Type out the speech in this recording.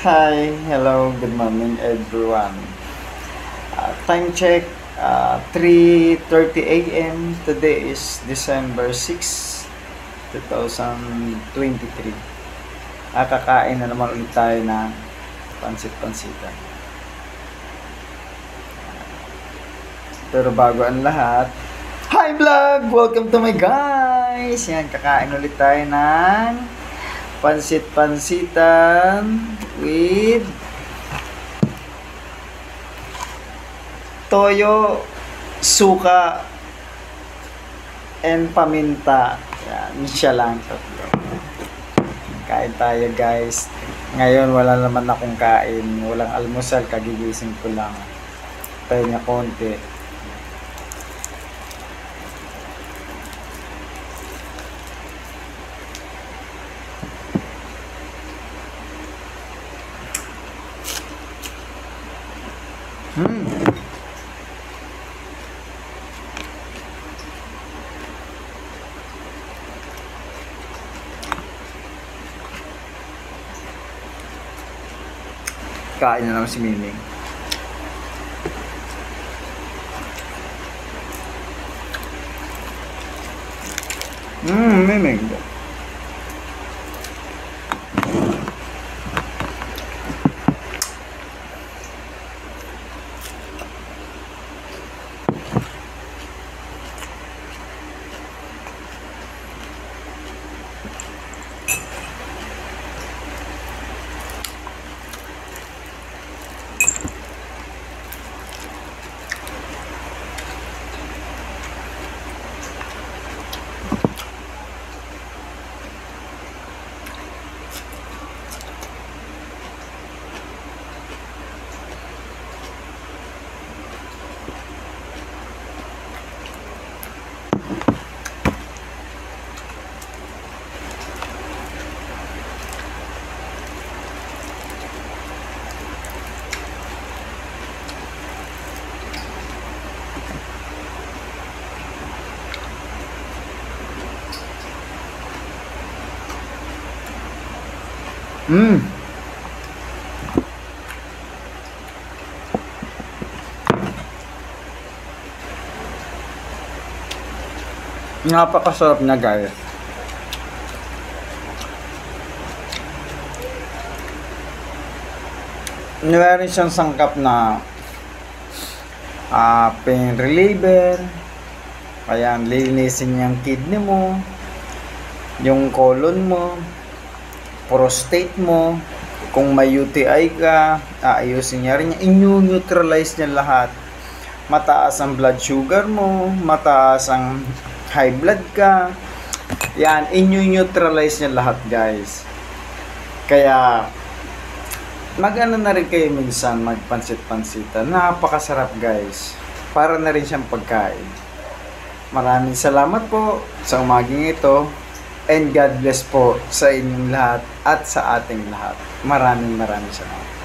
Hi, hello, good morning everyone. Time check, 3:30 a.m. Today is December 6, 2023. Kakain na naman ulit tayo ng pansit-pansitan. Pero bago ang lahat, hi vlog! Welcome to my guys! Yan, kakain ulit tayo ng pansit-pansitan with toyo, suka, and paminta. Yan, siya lang. Kain tayo guys. Ngayon wala naman akong kain. Walang almusal, kagigising ko lang. Tayo niya konti. Kain na naman si Miming. Miming. Napakasarap na guys. Meron siyang sangkap na pain reliever. Ayan, lilinisin yung kidney mo, yung colon mo, prostate mo. Kung may UTI ka, aayusin niya rin. Neutralize niya lahat. Mataas ang blood sugar mo, mataas ang high blood ka. Yan, neutralize niya lahat guys. Kaya mag-ano na rin kayo minsan, magpansit-pansitan. Napakasarap guys. Para na rin siyang pagkain. Maraming salamat po sa umaging ito. And God bless po sa inyong lahat at sa ating lahat. Maraming salamat.